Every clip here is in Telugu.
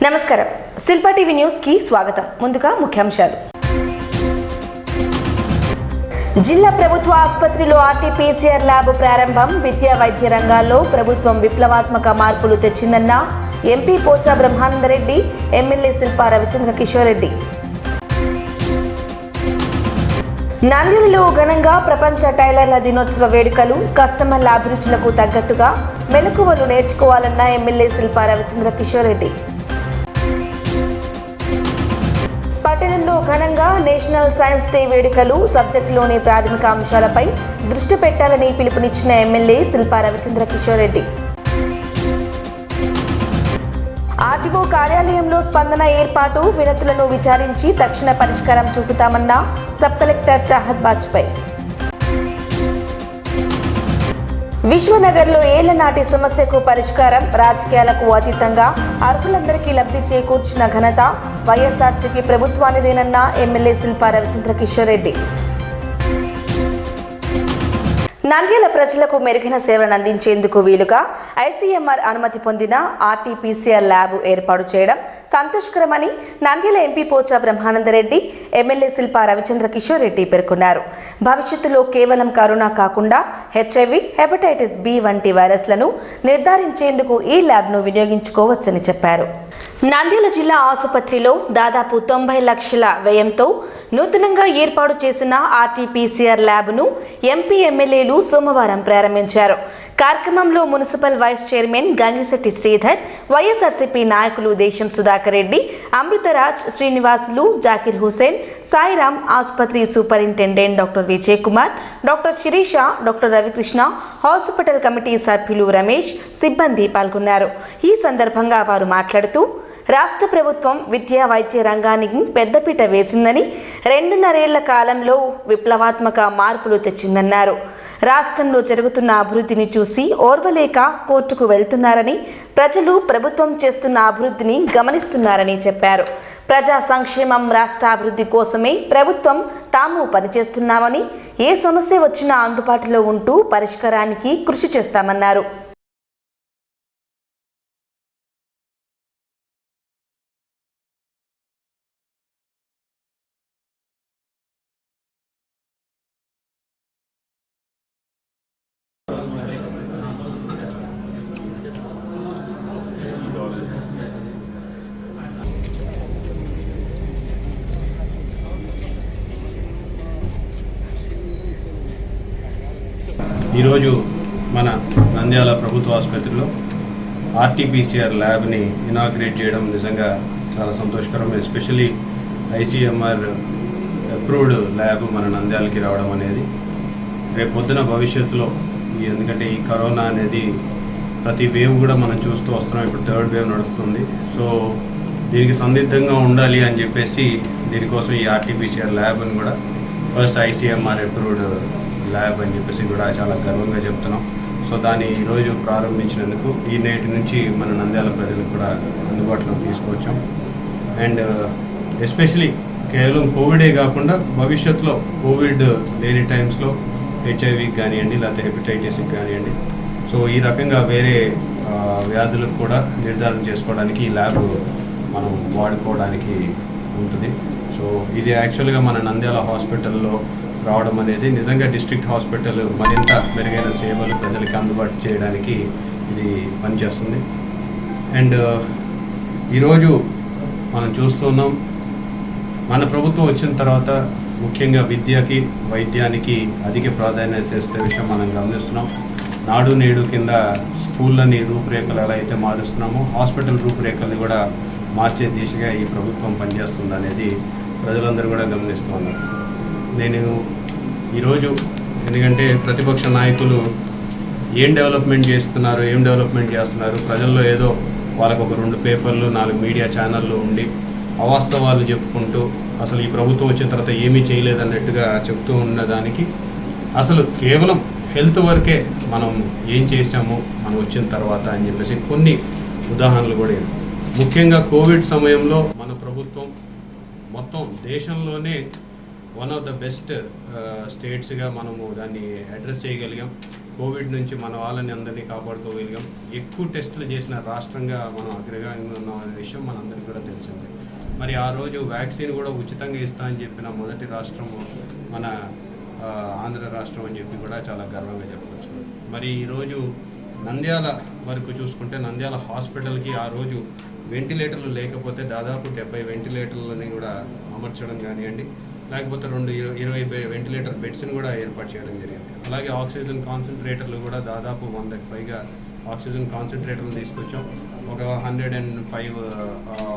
నమస్కారం శిల్ప టీవీ న్యూస్ కి స్వాగతం. ముందుగా ముఖ్యాంశాలు. జిల్లా ప్రభుత్వ ఆసుపత్రిలో ఆర్టీపీసీఆర్ ల్యాబ్ ప్రారంభం. విద్యా వైద్య రంగాల్లో ప్రభుత్వం విప్లవాత్మక మార్పులు తెచ్చిందన్న ఎంపీ పోచా బ్రహ్మానందరెడ్డి, ఎమ్మెల్యే శిల్ప రవిచంద్ర కిషోర్ రెడ్డి. నంద్యాలలో ఘనంగా ప్రపంచ టైలర్ల దినోత్సవ వేడుకలు. కస్టమర్ల అభిరుచులకు తగ్గట్టుగా మెలకువలు నేర్చుకోవాలన్న ఎమ్మెల్యే శిల్ప రవిచంద్ర కిషోర్ రెడ్డి. పట్టణంలో ఘనంగా నేషనల్ సైన్స్ డే వేడుకలు. సబ్జెక్టులోని ప్రాథమిక అంశాలపై దృష్టి పెట్టాలని పిలుపునిచ్చిన ఎమ్మెల్యే శిల్ప రవిచంద్ర కిషోర్ రెడ్డి. ఆర్టీఓ కార్యాలయంలో స్పందన ఏర్పాటు. వినతులను విచారించి తక్షణ పరిష్కారం చూపుతామన్న సబ్ కలెక్టర్ చాహత్ బాజ్పేయి. విశ్వనగర్లో ఏళ్ల నాటి సమస్యకు పరిష్కారం. రాజకీయాలకు అతీతంగా అర్హులందరికీ లబ్ధి చేకూర్చిన ఘనత వైఎస్ఆర్సీపీ ప్రభుత్వానిదేనన్న ఎమ్మెల్యే శిల్ప రవిచంద్ర కిషోర్ రెడ్డి. నంద్యాల ప్రజలకు మెరుగైన సేవలను అందించేందుకు వీలుగా ఐసీఎంఆర్ అనుమతి పొందిన ఆర్టీపీసీఆర్ ల్యాబ్ ఏర్పాటు చేయడం సంతోషకరమని నంద్యాల ఎంపీ పోచా బ్రహ్మానందరెడ్డి, ఎమ్మెల్యే శిల్ప రవిచంద్ర కిషోర్ రెడ్డి పేర్కొన్నారు. భవిష్యత్తులో కేవలం కరోనా కాకుండా హెచ్ఐవి, హెపటైటిస్ బి వంటి వైరస్లను నిర్ధారించేందుకు ఈ ల్యాబ్ను వినియోగించుకోవచ్చని చెప్పారు. నంద్యాల జిల్లా ఆసుపత్రిలో దాదాపు 90 లక్షల వ్యయంతో నూతనంగా ఏర్పాటు చేసిన ఆర్టీపీసీఆర్ ల్యాబ్ను ఎంపీ, ఎమ్మెల్యేలు సోమవారం ప్రారంభించారు. కార్యక్రమంలో municipal vice chairman Gangishetti Sridhar, YSRCP నాయకులు దేశం సుధాకర్ రెడ్డి, అమృతరాజ్, శ్రీనివాసులు, జాకిర్ హుసేన్, సాయిరాం, ఆసుపత్రి superintendent doctor Vijay Kumar, doctor Sirisha, doctor Ravikrishna, hospital committee సభ్యులు రమేష్, సిబ్బంది పాల్గొన్నారు. ఈ సందర్భంగా వారు మాట్లాడుతూ రాష్ట్ర ప్రభుత్వం విద్యా వైద్య రంగానికి పెద్దపీట వేసిందని, 2.5 ఏళ్ల కాలంలో విప్లవాత్మక మార్పులు తెచ్చిందన్నారు. రాష్ట్రంలో జరుగుతున్న అభివృద్ధిని చూసి ఓర్వలేక కోర్టుకు వెళ్తున్నారని, ప్రజలు ప్రభుత్వం చేస్తున్న అభివృద్ధిని గమనిస్తున్నారని చెప్పారు. ప్రజా సంక్షేమం, రాష్ట్ర అభివృద్ధి కోసమే ప్రభుత్వం తాము పనిచేస్తున్నామని, ఏ సమస్య వచ్చినా అందుబాటులో ఉంటూ పరిష్కారానికి కృషి చేస్తామన్నారు. ఈరోజు మన నంద్యాల ప్రభుత్వ ఆసుపత్రిలో ఆర్టీపీసీఆర్ ల్యాబ్ని ఇనాగ్రేట్ చేయడం నిజంగా చాలా సంతోషకరం. ఎస్పెషలీ ఐసీఎంఆర్ అప్రూవ్డ్ ల్యాబ్ మన నంద్యాలకి రావడం అనేది రేపు పొద్దున భవిష్యత్తులో, ఎందుకంటే ఈ కరోనా అనేది ప్రతి వేవ్ కూడా మనం చూస్తూ వస్తున్నాం. ఇప్పుడు 3rd వేవ్ నడుస్తుంది. సో దీనికి సందిగ్ధంగా ఉండాలి అని చెప్పేసి దీనికోసం ఈ ఆర్టీపీసీఆర్ ల్యాబ్ని కూడా ఫస్ట్ ఐసీఎంఆర్ అప్రూవ్డ్ ల్యాబ్ అని చెప్పేసి కూడా చాలా గర్వంగా చెప్తున్నాం. సో దాన్ని ఈరోజు ప్రారంభించినందుకు ఈ నేటి నుంచి మన నంద్యాల ప్రజలకు కూడా అందుబాటులోకి తీసుకొచ్చాం. అండ్ ఎస్పెషలీ కేవలం కోవిడే కాకుండా భవిష్యత్తులో కోవిడ్ లేని టైమ్స్లో హెచ్ఐవికి కానివ్వండి, లేకపోతే హెపటైటిస్కి కానివ్వండి, సో ఈ రకంగా వేరే వ్యాధులకు కూడా నిర్ధారణ చేసుకోవడానికి ఈ ల్యాబ్ మనం వాడుకోవడానికి ఉంటుంది. సో ఇది యాక్చువల్గా మన నంద్యాల హాస్పిటల్లో రావడం అనేది నిజంగా డిస్ట్రిక్ట్ హాస్పిటల్ మరింత మెరుగైన సేవలు ప్రజలకి అందుబాటు చేయడానికి ఇది పనిచేస్తుంది. అండ్ ఈరోజు మనం చూస్తున్నాం, మన ప్రభుత్వం వచ్చిన తర్వాత ముఖ్యంగా విద్యకి, వైద్యానికి అధిక ప్రాధాన్యత ఇచ్చే విషయం మనం గమనిస్తున్నాం. నాడు నేడు కింద స్కూళ్ళని రూపురేఖలు ఎలా అయితే మారుస్తున్నామో, హాస్పిటల్ రూపురేఖల్ని కూడా మార్చే దిశగా ఈ ప్రభుత్వం పనిచేస్తుంది అనేది ప్రజలందరూ కూడా గమనిస్తున్నారు. నేను ఈరోజు ఎందుకంటే ప్రతిపక్ష నాయకులు ఏం డెవలప్మెంట్ చేస్తున్నారు, ప్రజల్లో ఏదో వాళ్ళకు ఒక 2 పేపర్లు, 4 మీడియా ఛానళ్ళు ఉండి అవాస్తవాలు చెప్పుకుంటూ అసలు ఈ ప్రభుత్వం వచ్చిన తర్వాత ఏమీ చేయలేదన్నట్టుగా చెప్తూ ఉన్నదానికి అసలు కేవలం హెల్త్ వరకే మనం ఏం చేసాము మనం వచ్చిన తర్వాత అని చెప్పేసి కొన్ని ఉదాహరణలు కూడా. ముఖ్యంగా కోవిడ్ సమయంలో మన ప్రభుత్వం మొత్తం దేశంలోనే వన్ ఆఫ్ ద బెస్ట్ స్టేట్స్గా మనము దాన్ని అడ్రస్ చేయగలిగాం. కోవిడ్ నుంచి మన వాళ్ళని అందరినీ కాపాడుకోగలిగాం. ఎక్కువ టెస్టులు చేసిన రాష్ట్రంగా మనం అగ్రగామిగా ఉన్న విషయం మనందరికీ కూడా తెలిసిందే. మరి ఆ రోజు వ్యాక్సిన్ కూడా ఉచితంగా ఇస్తా అని చెప్పిన మొదటి రాష్ట్రం మన ఆంధ్ర రాష్ట్రం అని చెప్పి కూడా చాలా గర్వంగా చెప్పవచ్చు. మరి ఈరోజు నంద్యాల వరకు చూసుకుంటే నంద్యాల హాస్పిటల్కి ఆ రోజు వెంటిలేటర్లు లేకపోతే దాదాపు 70 వెంటిలేటర్లని కూడా అమర్చడం కానివ్వండి, లేకపోతే 20 వెంటిలేటర్ బెడ్స్ని కూడా ఏర్పాటు చేయడం జరిగింది. అలాగే ఆక్సిజన్ కాన్సన్ట్రేటర్లు కూడా దాదాపు 100కి పైగా ఆక్సిజన్ కాన్సన్ట్రేటర్లు తీసుకొచ్చాం. ఒక 105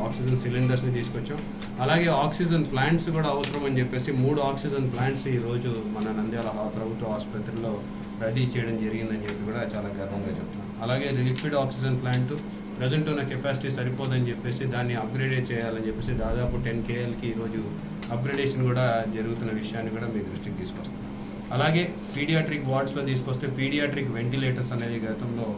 ఆక్సిజన్ సిలిండర్స్ని తీసుకొచ్చాం. అలాగే ఆక్సిజన్ ప్లాంట్స్ కూడా అవసరం అని చెప్పేసి 3 ఆక్సిజన్ ప్లాంట్స్ ఈరోజు మన నంద్యాల ప్రభుత్వ ఆసుపత్రిలో రెడీ చేయడం జరిగిందని చెప్పి కూడా చాలా గర్వంగా చెప్తున్నాం. అలాగే లిక్విడ్ ఆక్సిజన్ ప్లాంట్ ప్రజెంట్ ఉన్న కెపాసిటీ సరిపోదని చెప్పేసి దాన్ని అప్గ్రేడ్ చేయాలని చెప్పేసి దాదాపు 10 KLకి ఈరోజు అప్గ్రేడేషన్ కూడా జరుగుతున్న విషయాన్ని కూడా మీ దృష్టికి తీసుకొస్తాం. అలాగే పీడియాట్రిక్ వార్డ్స్లో తీసుకొస్తే పీడియాట్రిక్ వెంటిలేటర్స్ అనేది గతంలో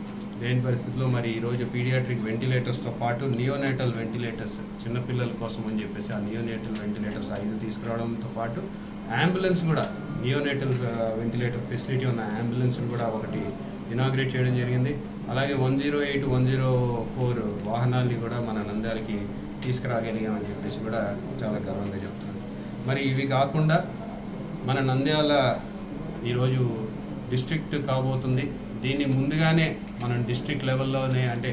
లేని పరిస్థితుల్లో మరి ఈరోజు పీడియాట్రిక్ వెంటిలేటర్స్తో పాటు నియోనేటల్ వెంటిలేటర్స్ చిన్నపిల్లల కోసం అని చెప్పేసి ఆ నియోనేటల్ వెంటిలేటర్స్ 5 తీసుకురావడంతో పాటు అంబులెన్స్ కూడా నియోనేటల్ వెంటిలేటర్ ఫెసిలిటీ ఉన్న అంబులెన్స్ని కూడా ఒకటి ఇనాగ్రేట్ చేయడం జరిగింది. అలాగే 108, 104 వాహనాల్ని కూడా మన నంద్యాలకి తీసుకురాగలిగామని చెప్పేసి కూడా చాలా గర్వంగా చెప్తున్నాను. మరి ఇవి కాకుండా మన నంద్యాల ఈరోజు డిస్ట్రిక్ట్ కాబోతుంది. దీన్ని ముందుగానే మనం డిస్ట్రిక్ట్ లెవెల్లోనే అంటే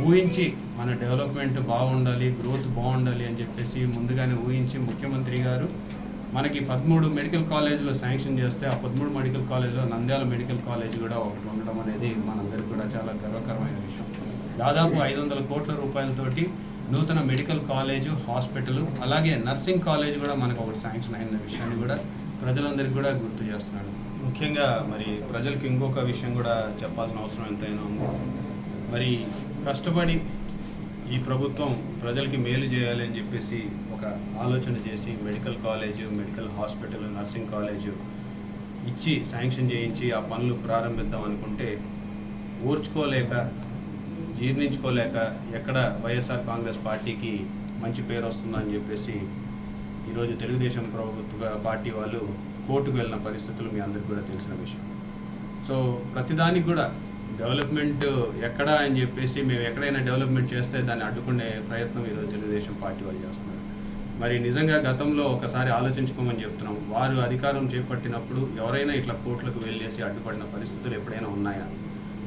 ఊహించి మన డెవలప్మెంట్ బాగుండాలి, గ్రోత్ బాగుండాలి అని చెప్పేసి ముందుగానే ఊహించి ముఖ్యమంత్రి గారు మనకి 13 మెడికల్ కాలేజీలు శాంక్షన్ చేస్తే ఆ 13 మెడికల్ కాలేజీలో నంద్యాల మెడికల్ కాలేజ్ కూడా ఒకటి ఉండడం అనేది మనందరికీ కూడా చాలా గర్వకరమైన విషయం. దాదాపు 500 కోట్ల రూపాయలతోటి నూతన మెడికల్ కాలేజు, హాస్పిటల్, అలాగే నర్సింగ్ కాలేజ్ కూడా మనకు ఒకటి శాంక్షన్ అయిన విషయాన్ని కూడా ప్రజలందరికీ కూడా గుర్తు చేస్తున్నాను. ముఖ్యంగా మరి ప్రజలకు ఇంకొక విషయం కూడా చెప్పాల్సిన అవసరం ఎంతైనా ఉంది. మరి కష్టపడి ఈ ప్రభుత్వం ప్రజలకి మేలు చేయాలి అని చెప్పేసి ఒక ఆలోచన చేసి medical college, medical hospital, nursing college ఇచ్చి శాంక్షన్ చేయించి ఆ పనులు ప్రారంభిద్దాం అనుకుంటే ఓర్చుకోలేక, జీర్ణించుకోలేక ఎక్కడ వైఎస్ఆర్ కాంగ్రెస్ పార్టీకి మంచి పేరు వస్తుందని చెప్పేసి ఈరోజు తెలుగుదేశం ప్రభుత్వ పార్టీ వాళ్ళు కోర్టుకు వెళ్ళిన పరిస్థితులు మీ అందరికీ కూడా తెలిసిన విషయం. సో ప్రతిదానికి కూడా డెవలప్మెంట్ ఎక్కడ అని చెప్పేసి మేము ఎక్కడైనా డెవలప్మెంట్ చేస్తే దాన్ని అడ్డుకునే ప్రయత్నం ఈరోజు తెలుగుదేశం పార్టీ వాళ్ళు చేస్తున్నారు. మరి నిజంగా గతంలో ఒకసారి ఆలోచించుకోమని చెప్తున్నాం. వారు అధికారం చేపట్టినప్పుడు ఎవరైనా ఇట్లా కోర్టులకు వెళ్ళేసి అడ్డుపడిన పరిస్థితులు ఎప్పుడైనా ఉన్నాయా?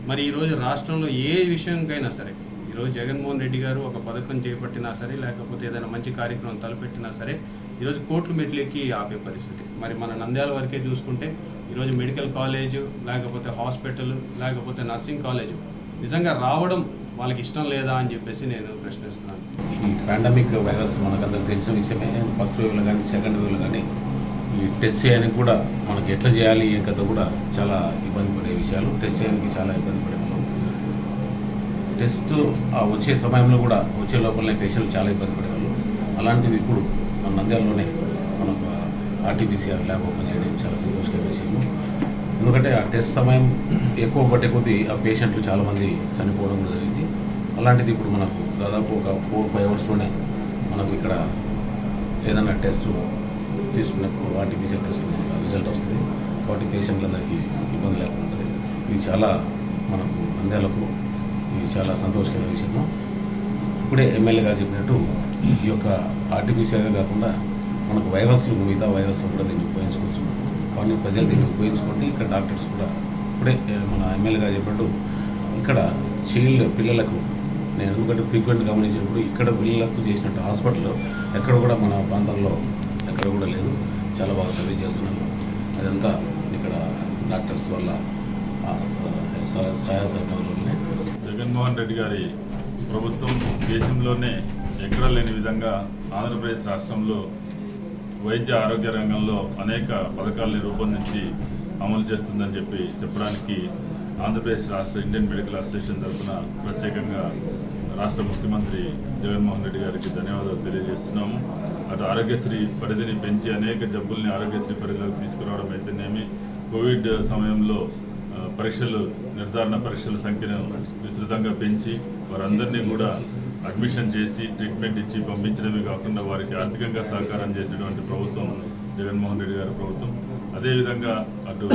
మరి ఈరోజు రాష్ట్రంలో ఏ విషయంకైనా సరే ఈరోజు జగన్మోహన్ రెడ్డి గారు ఒక పథకం చేపట్టినా సరే, లేకపోతే ఏదైనా మంచి కార్యక్రమం తలపెట్టినా సరే ఈరోజు కోర్టు మెట్లెక్కి ఆపే పరిస్థితి. మరి మన నంద్యాల వరకే చూసుకుంటే ఈరోజు మెడికల్ కాలేజు, లేకపోతే హాస్పిటల్, లేకపోతే నర్సింగ్ కాలేజు నిజంగా రావడం వాళ్ళకి ఇష్టం లేదా అని చెప్పేసి నేను ప్రశ్నిస్తున్నాను. ఈ పాండమిక్ వైరస్ మనకందరికి తెలిసిన విషయమే. ఫస్ట్ వేవ్లో కానీ సెకండ్ వేవ్లో కానీ ఈ టెస్ట్ చేయడానికి కూడా మనకి ఎట్లా చేయాలి ఏం కథ కూడా చాలా ఇబ్బంది పడే విషయాలు. టెస్ట్ చేయడానికి చాలా ఇబ్బంది పడేవాళ్ళం. టెస్ట్ వచ్చే సమయంలో కూడా వచ్చే లోపలనే పేషెంట్లు చాలా ఇబ్బంది పడేవాళ్ళు. అలాంటివి ఇప్పుడు మన నంద్యాలలోనే మనకు RT-PCR ల్యాబ్ ఓపెన్ చేయడం చాలా సంతోషకర విషయము. ఎందుకంటే ఆ టెస్ట్ సమయం ఎక్కువ పట్టే కొద్దీ ఆ పేషెంట్లు చాలామంది చనిపోవడం జరిగింది. అలాంటిది ఇప్పుడు మనకు దాదాపు ఒక 4-5 అవర్స్లోనే మనకు ఇక్కడ ఏదైనా టెస్ట్ తీసుకున్నప్పుడు RT-PCR టెస్ట్ రిజల్ట్ వస్తుంది. కాబట్టి పేషెంట్లందరికీ ఇబ్బంది లేకుండా ఉంటుంది. ఇది చాలా మనకు నంద్యాలకు ఇది చాలా సంతోషకర విషయము. ఇప్పుడే ఎమ్మెల్యే గారు చెప్పినట్టు ఈ యొక్క RT-PCR కాకుండా మనకు మిగతా వైరస్లు కూడా దీన్ని ఉపయోగించుకోవచ్చు. కానీ ప్రజలు దీన్ని ఉపయోగించుకోండి. ఇక్కడ డాక్టర్స్ కూడా ఇప్పుడే మన ఎమ్మెల్యే గారు చెప్పినట్టు ఇక్కడ పిల్లలకు నేను ఎందుకంటే ఫ్రీక్వెంట్ గమనించినప్పుడు ఇక్కడ పిల్లలకు చేసినట్టు హాస్పిటల్ ఎక్కడ కూడా మన ప్రాంతంలో ఎక్కడ కూడా లేదు. చాలా బాగా సర్వీస్ చేస్తున్నారు. అదంతా ఇక్కడ డాక్టర్స్ వల్ల సహాయ సహకారాలనే. జగన్మోహన్ రెడ్డి గారి ప్రభుత్వం దేశంలోనే ఎక్కడ లేని విధంగా ఆంధ్రప్రదేశ్ రాష్ట్రంలో వైద్య ఆరోగ్య రంగంలో అనేక పథకాలని రూపొందించి అమలు చేస్తుందని చెప్పడానికి ఆంధ్రప్రదేశ్ రాష్ట్ర ఇండియన్ మెడికల్ అసోసియేషన్ తరఫున ప్రత్యేకంగా రాష్ట్ర ముఖ్యమంత్రి జగన్మోహన్ రెడ్డి గారికి ధన్యవాదాలు తెలియజేస్తున్నాము. అటు ఆరోగ్యశ్రీ పరిధిని పెంచి అనేక జబ్బుల్ని ఆరోగ్యశ్రీ పరిధిలోకి తీసుకురావడం అయితేనేమి, కోవిడ్ సమయంలో నిర్ధారణ పరీక్షల సంఖ్యను విస్తృతంగా పెంచి వారందరినీ కూడా అడ్మిషన్ చేసి ట్రీట్మెంట్ ఇచ్చి పంపించడమే కాకుండా వారికి ఆర్థికంగా సహకారం చేసినటువంటి ప్రభుత్వం జగన్మోహన్ రెడ్డి గారి ప్రభుత్వం. అదేవిధంగా అటు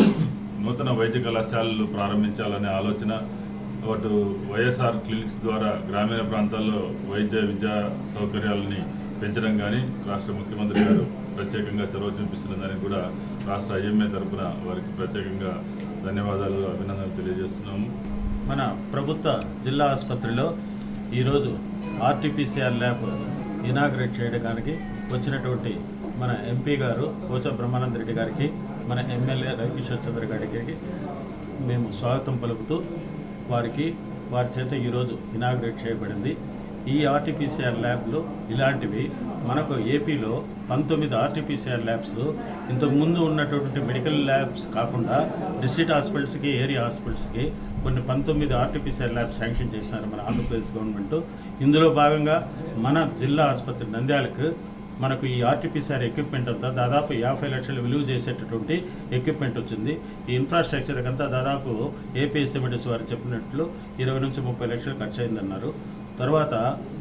నూతన వైద్య కళాశాలలు ప్రారంభించాలనే ఆలోచన, వాటి వైఎస్ఆర్ క్లినిక్స్ ద్వారా గ్రామీణ ప్రాంతాల్లో వైద్య విద్యా సౌకర్యాలని పెంచడం కానీ రాష్ట్ర ముఖ్యమంత్రి గారు ప్రత్యేకంగా చొరవ చూపిస్తున్నదని కూడా రాష్ట్ర ఐఎంఏ తరఫున వారికి ప్రత్యేకంగా ధన్యవాదాలు, అభినందనలు తెలియజేస్తున్నాము. మన ప్రభుత్వ జిల్లా ఆసుపత్రిలో ఈరోజు ఆర్టీపీసీఆర్ ల్యాబ్ ఇనాగ్రేట్ చేయడానికి వచ్చినటువంటి మన ఎంపీ గారు పోచా బ్రహ్మానంద రెడ్డి గారికి, మన ఎమ్మెల్యే రవికిషోర్ చంద్ర గారికి మేము స్వాగతం పలుకుతూ వారి చేత ఈరోజు ఇనాగ్రేట్ చేయబడింది. ఈ ఆర్టీపీసీఆర్ ల్యాబ్లో ఇలాంటివి మనకు ఏపీలో 19 ఆర్టీపీసీఆర్ ల్యాబ్స్ ఇంతకుముందు ఉన్నటువంటి మెడికల్ ల్యాబ్స్ కాకుండా డిస్ట్రిక్ట్ హాస్పిటల్స్కి, ఏరియా హాస్పిటల్స్కి కొన్ని 19 ఆర్టీపీసీఆర్ ల్యాబ్స్ శాంక్షన్ చేసినారు మన ఆంధ్రప్రదేశ్ గవర్నమెంట్. ఇందులో భాగంగా మన జిల్లా ఆసుపత్రి నంద్యాలకు మనకు ఈ ఆర్టీపీసీఆర్ ఎక్విప్మెంట్ అంతా దాదాపు 50 లక్షలు విలువ చేసేటటువంటి ఎక్విప్మెంట్ వచ్చింది. ఈ ఇన్ఫ్రాస్ట్రక్చర్ అంతా దాదాపు ఏపీఎస్ఎండిస్ వారు చెప్పినట్లు 20 నుంచి 30 లక్షలు ఖర్చు అయిందన్నారు. తర్వాత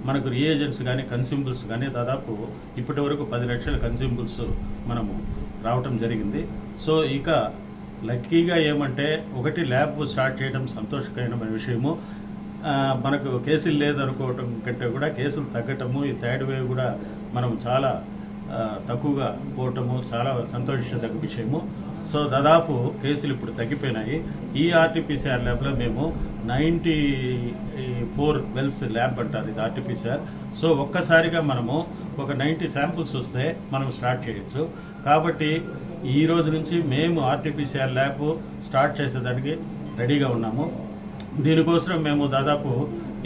మనకు రియేజెంట్స్ కానీ కన్స్యూమబుల్స్ కానీ దాదాపు ఇప్పటి వరకు 10 లక్షల కన్స్యూమబుల్స్ మనము రావటం జరిగింది. సో ఇక లక్కీగా ఏమంటే ఒకటి ల్యాబ్ స్టార్ట్ చేయడం సంతోషకరమైన విషయము. మనకు కేసులు లేదనుకోవటం కంటే కూడా కేసులు తగ్గటము, ఈ థర్డ్ వేవ్ కూడా మనం చాలా తక్కువగా పోవటము చాలా సంతోషించదగ్గ విషయము. సో దాదాపు కేసులు ఇప్పుడు తగ్గిపోయినాయి. ఈ ఆర్టీపీసీఆర్ ల్యాబ్లో మేము 94 వెల్స్ ల్యాబ్ అంటారు ఇది ఆర్టీపీసీఆర్. సో ఒక్కసారిగా మనము ఒక 90 శాంపుల్స్ వస్తే మనం స్టార్ట్ చేయొచ్చు. కాబట్టి ఈ రోజు నుంచి మేము ఆర్టీపీసీఆర్ ల్యాబ్ స్టార్ట్ చేసేదానికి రెడీగా ఉన్నాము. దీనికోసం మేము దాదాపు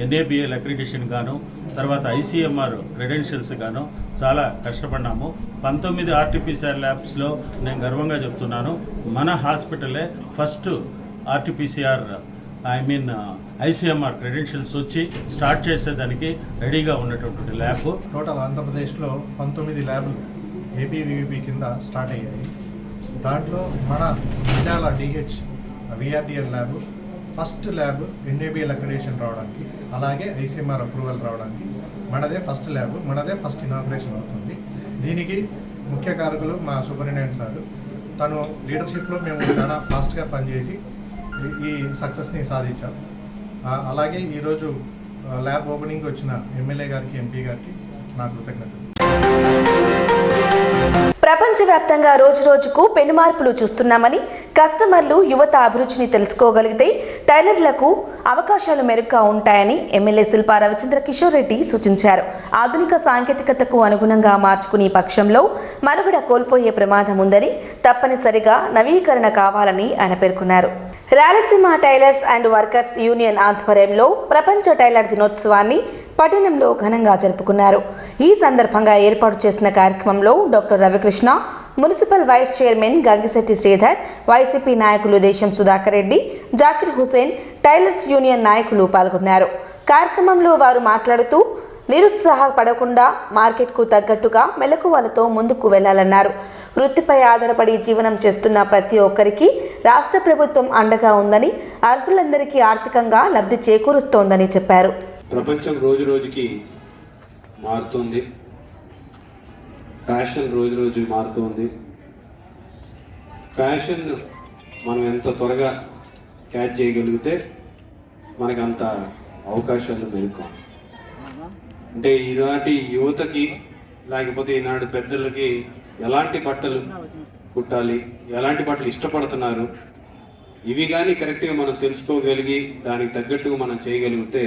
NABL అక్రిడిషన్ గాను, తర్వాత ICMR క్రెడెన్షియల్స్ గాను చాలా కష్టపడినాము. 19 ఆర్టీపీసీఆర్ ల్యాబ్స్లో నేను గర్వంగా చెప్తున్నాను, మన హాస్పిటలే ఫస్ట్ ఆర్టీపీసీఆర్ ICMR క్రెడెన్షియల్స్ వచ్చి స్టార్ట్ చేసేదానికి రెడీగా ఉన్నటువంటి ల్యాబ్. టోటల్ ఆంధ్రప్రదేశ్లో 19 ల్యాబ్లు ఏపీవీవీపీ కింద స్టార్ట్ అయ్యాయి. దాంట్లో మన Nandyal DH VRDL lab first lab NABL accreditation రావడానికి, అలాగే ICMR అప్రూవల్ రావడానికి మనదే ఫస్ట్ ల్యాబ్, మనదే ఫస్ట్ ఇనాగ్రేషన్ అవుతుంది. దీనికి ముఖ్య కారకులు మా సూపరింటెండెంట్ సార్. తను లీడర్షిప్లో మేము చాలా ఫాస్ట్గా పనిచేసి ఈ సక్సెస్ని సాధించాం. అలాగే ఈరోజు ల్యాబ్ ఓపెనింగ్ వచ్చిన ఎమ్మెల్యే గారికి, ఎంపీ గారికి నా కృతజ్ఞతలు. ప్రపంచవ్యాప్తంగా రోజురోజుకు పెనుమార్పులు చూస్తున్నామని, కస్టమర్లు యువత అభిరుచిని తెలుసుకోగలిగితే టైలర్లకు అవకాశాలు మెరుగ్గా ఉంటాయని ఎమ్మెల్యే శిల్పా రవిచంద్ర కిషోర్ రెడ్డి సూచించారు. ఆధునిక సాంకేతికతకు అనుగుణంగా మార్చుకునే పక్షంలో మనుగడ కోల్పోయే ప్రమాదం ఉందని, తప్పనిసరిగా నవీకరణ కావాలని ఆయన పేర్కొన్నారు. Rayalaseema tailors and workers union ఆధ్వర్యంలో ప్రపంచ టైలర్ దినోత్సవాన్ని పట్టణంలో ఘనంగా జరుపుకున్నారు. ఈ సందర్భంగా ఏర్పాటు చేసిన కార్యక్రమంలో doctor Ravikrishna, municipal vice chairman Gangishetti Sridhar, YCP నాయకులు దేశం సుధాకర్ రెడ్డి, జాకిర్ హుసేన్, టైలర్స్ యూనియన్ నాయకులు పాల్గొన్నారు. కార్యక్రమంలో వారు మాట్లాడుతూ నిరుత్సాహపడకుండా మార్కెట్కు తగ్గట్టుగా మెలకువలతో ముందుకు వెళ్లాలన్నారు. వృత్తిపై ఆధారపడి జీవనం చేస్తున్న ప్రతి ఒక్కరికి రాష్ట్ర ప్రభుత్వం అండగా ఉందని, అర్హులందరికీ ఆర్థికంగా లబ్ధి చేకూరుస్తోందని చెప్పారు. ప్రపంచం రోజు రోజుకి మారుతుంది, ఫ్యాషన్ రోజు రోజు మారుతుంది. ఫ్యాషన్ మనం ఎంత త్వరగా క్యాచ్ చేయగలిగితే మనకు అంత అవకాశాలు మెరుగు. అంటే ఈనాటి యువతకి లేకపోతే ఈనాటి పెద్దలకి ఎలాంటి బట్టలు కుట్టాలి, ఎలాంటి బట్టలు ఇష్టపడుతున్నారు, ఇవి కానీ కరెక్ట్గా మనం తెలుసుకోగలిగి దానికి తగ్గట్టుగా మనం చేయగలిగితే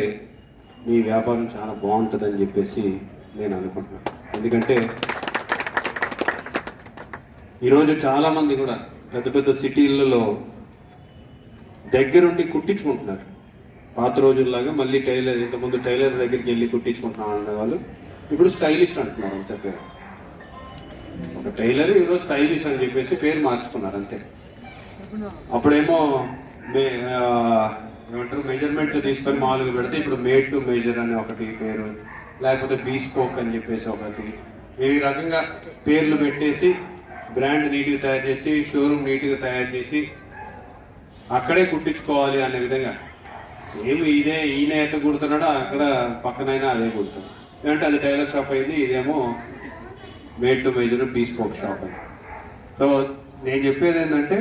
మీ వ్యాపారం చాలా బాగుంటుందని చెప్పేసి నేను అనుకుంటున్నాను. ఎందుకంటే ఈరోజు చాలామంది కూడా పెద్ద పెద్ద సిటీలలో దగ్గరుండి కుట్టించుకుంటున్నారు. పాత రోజుల్లాగా మళ్ళీ టైలర్, ఇంతకుముందు టైలర్ దగ్గరికి వెళ్ళి కుట్టించుకుంటున్నాం అనేవాళ్ళు ఇప్పుడు స్టైలిస్ట్ అంటున్నారు. అంతే పేరు, ఒక టైలర్ ఈరోజు స్టైలిస్ట్ అని చెప్పేసి పేరు మార్చుకున్నారు అంతే. అప్పుడేమో ఏమంటారు మెజర్మెంట్లు తీసుకొని మామూలుగా పెడితే ఇప్పుడు మేడ్ టు మెజర్ అని ఒకటి పేరు, లేకపోతే బీస్పోక్ అని చెప్పేసి ఒకటి, ఈ రకంగా పేర్లు పెట్టేసి బ్రాండ్ నీట్గా తయారు చేసి షోరూమ్ నీట్గా తయారు చేసి అక్కడే కుట్టించుకోవాలి అనే విధంగా. సేమ్ ఇదే ఈయన అయితే కుడుతున్నాడో అక్కడ పక్కనైనా అదే కుడుతున్నాడు. ఏమంటే అది టైలర్ షాప్ అయింది, ఇదేమో మేడ్ టు మెజర్ బీస్పోక్ షాప్ అయింది. సో నేను చెప్పేది ఏంటంటే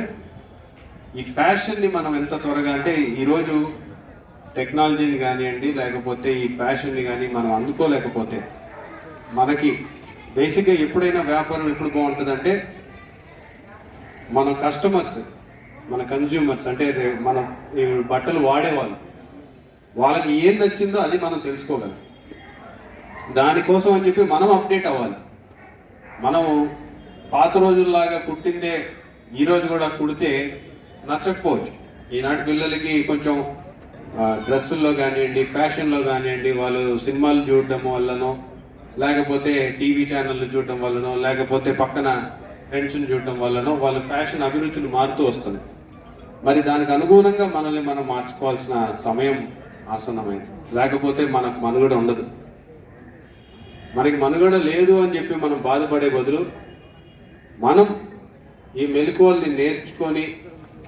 ఈ ఫ్యాషన్ని మనం ఎంత త్వరగా అంటే ఈరోజు టెక్నాలజీని కానివ్వండి లేకపోతే ఈ ఫ్యాషన్ని కానీ మనం అందుకోలేకపోతే మనకి బేసిక్గా ఎప్పుడైనా వ్యాపారం ఎప్పుడు బాగుంటుందంటే మన కస్టమర్స్ మన కన్జ్యూమర్స్ అంటే మనం ఈ బట్టలు వాడేవాళ్ళు వాళ్ళకి ఏం నచ్చిందో అది మనం తెలుసుకోగలం. దానికోసం అని చెప్పి మనం అప్డేట్ అవ్వాలి. మనము పాత రోజుల్లాగా కుట్టిందే ఈరోజు కూడా కుడితే నచ్చకపోవచ్చు. ఈనాటి పిల్లలకి కొంచెం డ్రెస్సుల్లో కానివ్వండి ఫ్యాషన్లో కానివ్వండి వాళ్ళు సినిమాలు చూడడం వల్లనో లేకపోతే టీవీ ఛానళ్ళు చూడడం వల్లనో లేకపోతే పక్కన ఫ్రెండ్స్ని చూడడం వల్లనో వాళ్ళ ఫ్యాషన్ అభిరుచులు మారుతూ వస్తుంది. మరి దానికి అనుగుణంగా మనల్ని మనం మార్చుకోవాల్సిన సమయం ఆసన్నమైంది. లేకపోతే మనకు మనుగడ ఉండదు. మనకి మనుగడ లేదు అని చెప్పి మనం బాధపడే బదులు మనం ఈ మెలకువల్ని నేర్చుకొని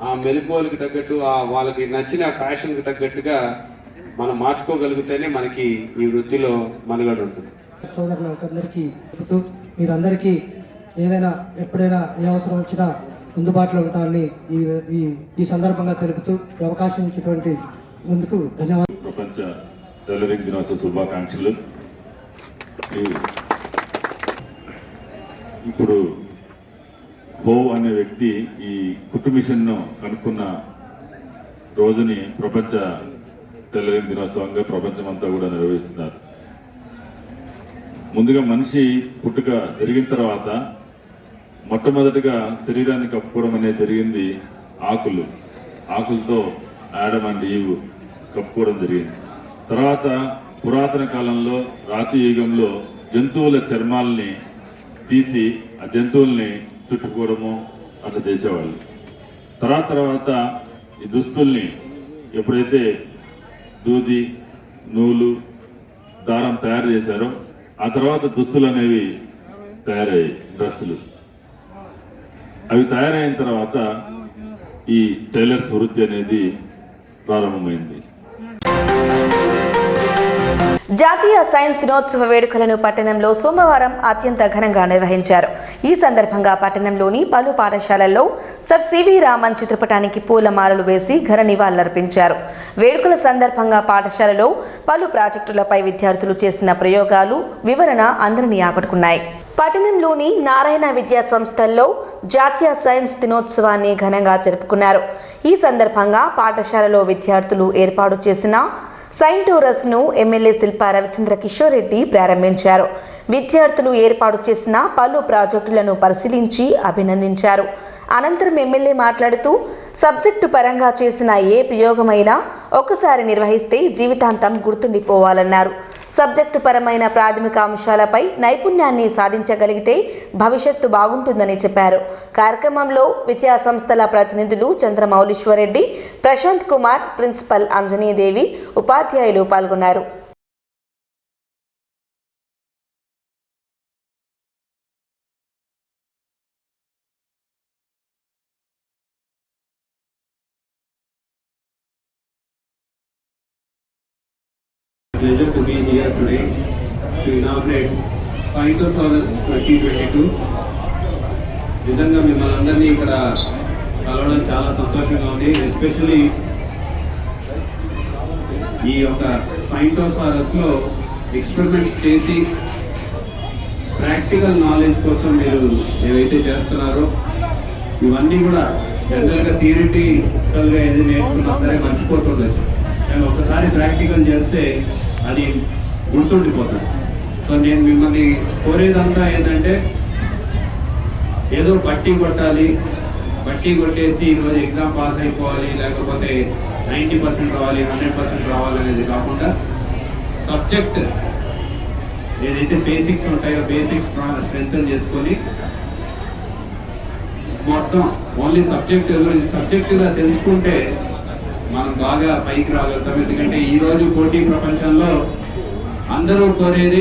ఆ మెలకువలకి తగ్గట్టు వాళ్ళకి నచ్చిన ఫ్యాషన్కి తగ్గట్టుగా మనం మార్చుకోగలిగితేనే మనకి ఈ వృత్తిలో మనుగడ ఉంటుంది. సోదరులందరికీ చెబుతూ మీరందరికీ ఏదైనా ఎప్పుడైనా ఏ అవసరం వచ్చినా అందుబాటులో ఉంటారని ఈ సందర్భంగా తెలుపుతూ ఈ అవకాశం ఇచ్చినటువంటి ముందుకు ధన్యవాదాలు. ప్రపంచ టైలరింగ్ దినోత్సవ శుభాకాంక్షలు. ఇప్పుడు హో అనే వ్యక్తి ఈ కుట్టు మిషన్ను కనుక్కున్న రోజుని ప్రపంచ టైలరింగ్ దినోత్సవంగా ప్రపంచమంతా కూడా నిర్వహిస్తున్నారు. ముందుగా మనిషి పుట్టుక జరిగిన తర్వాత మొట్టమొదటిగా శరీరాన్ని కప్పుకోవడం అనేది జరిగింది ఆకులతో యాడమ్ అండ్ ఈవ్ కప్పుకోవడం జరిగింది. తర్వాత పురాతన కాలంలో రాతి యుగంలో జంతువుల చర్మాలని తీసి ఆ జంతువుల్ని చుట్టుకోవడము అట్లా చేసేవాళ్ళు. తర్వాత ఈ దుస్తుల్ని ఎప్పుడైతే దూది నూలు దారం తయారు చేశారో ఆ తర్వాత దుస్తులు అనేవి తయారయ్యాయి. డ్రెస్సులు అవి తయారైన తర్వాత ఈ టైలర్స్ వృత్తి అనేది ప్రారంభమైంది. జాతీయ సైన్స్ దినోత్సవ వేడుకలను పట్టణంలో సోమవారం అత్యంత ఘనంగా నిర్వహించారు. ఈ సందర్భంగా పట్టణంలోని పలు పాఠశాలల్లో సర్ సివి రామన్ చిత్రపటానికి పూలమాలలు వేసి ఘన నివాళులర్పించారు. వేడుకల సందర్భంగా పాఠశాలలో పలు ప్రాజెక్టులపై విద్యార్థులు చేసిన ప్రయోగాలు వివరణ అందరినీ ఆకట్టుకున్నాయి. పట్టణంలోని నారాయణ విద్యా సంస్థల్లో జాతీయ సైన్స్ దినోత్సవాన్ని ఘనంగా జరుపుకున్నారు. ఈ సందర్భంగా పాఠశాలలో విద్యార్థులు ఏర్పాటు చేసిన సైంటోరస్ను ఎమ్మెల్యే శిల్పా రవిచంద్ర కిషోర్ రెడ్డి ప్రారంభించారు. విద్యార్థులు ఏర్పాటు చేసిన పలు ప్రాజెక్టులను పరిశీలించి అభినందించారు. అనంతరం ఎమ్మెల్యే మాట్లాడుతూ సబ్జెక్టు పరంగా చేసిన ఏ ప్రయోగమైనా ఒకసారి నిర్వహిస్తే జీవితాంతం గుర్తుండిపోవాలన్నారు. సబ్జెక్టు పరమైన ప్రాథమిక అంశాలపై నైపుణ్యాన్ని సాధించగలిగితే భవిష్యత్తు బాగుంటుందని చెప్పారు. కార్యక్రమంలో విద్యా సంస్థల ప్రతినిధులు చంద్రమౌళీశ్వరరెడ్డి, ప్రశాంత్ కుమార్, ప్రిన్సిపల్ అంజనీదేవి, ఉపాధ్యాయులు పాల్గొన్నారు. Pleasure to be here today to inaugurate Scientosaurus 2022. నిజంగా మిమ్మల్ని అందరినీ ఇక్కడ కలవడం చాలా సంతోషంగా ఉంది. ఎస్పెషల్లీ ఈ యొక్క సైంటోసారస్లో ఎక్స్పెరిమెంట్స్ చేసి ప్రాక్టికల్ నాలెడ్జ్ కోసం మీరు ఏవైతే చేస్తున్నారో ఇవన్నీ కూడా జనరల్గా థియరిటికల్గా ఏది నేర్చుకున్నా సరే మర్చిపోతుండొచ్చు. కానీ ఒకసారి ప్రాక్టికల్ చేస్తే అది గుర్తుండిపోతుంది. సో నేను మిమ్మల్ని కోరేదంతా ఏంటంటే ఏదో బట్టి కొట్టేసి ఈరోజు ఎగ్జామ్ పాస్ అయిపోవాలి లేకపోతే 90% రావాలి 100% రావాలి అనేది కాకుండా సబ్జెక్ట్ ఏదైతే బేసిక్స్ ఉంటాయో బేసిక్స్ స్ట్రెంగ్తన్ చేసుకొని మొత్తం ఓన్లీ సబ్జెక్టుగా తెలుసుకుంటే మనం బాగా పైకి రాగలుగుతాం. ఎందుకంటే ఈరోజు పోటీ ప్రపంచంలో అందరూ కోరేది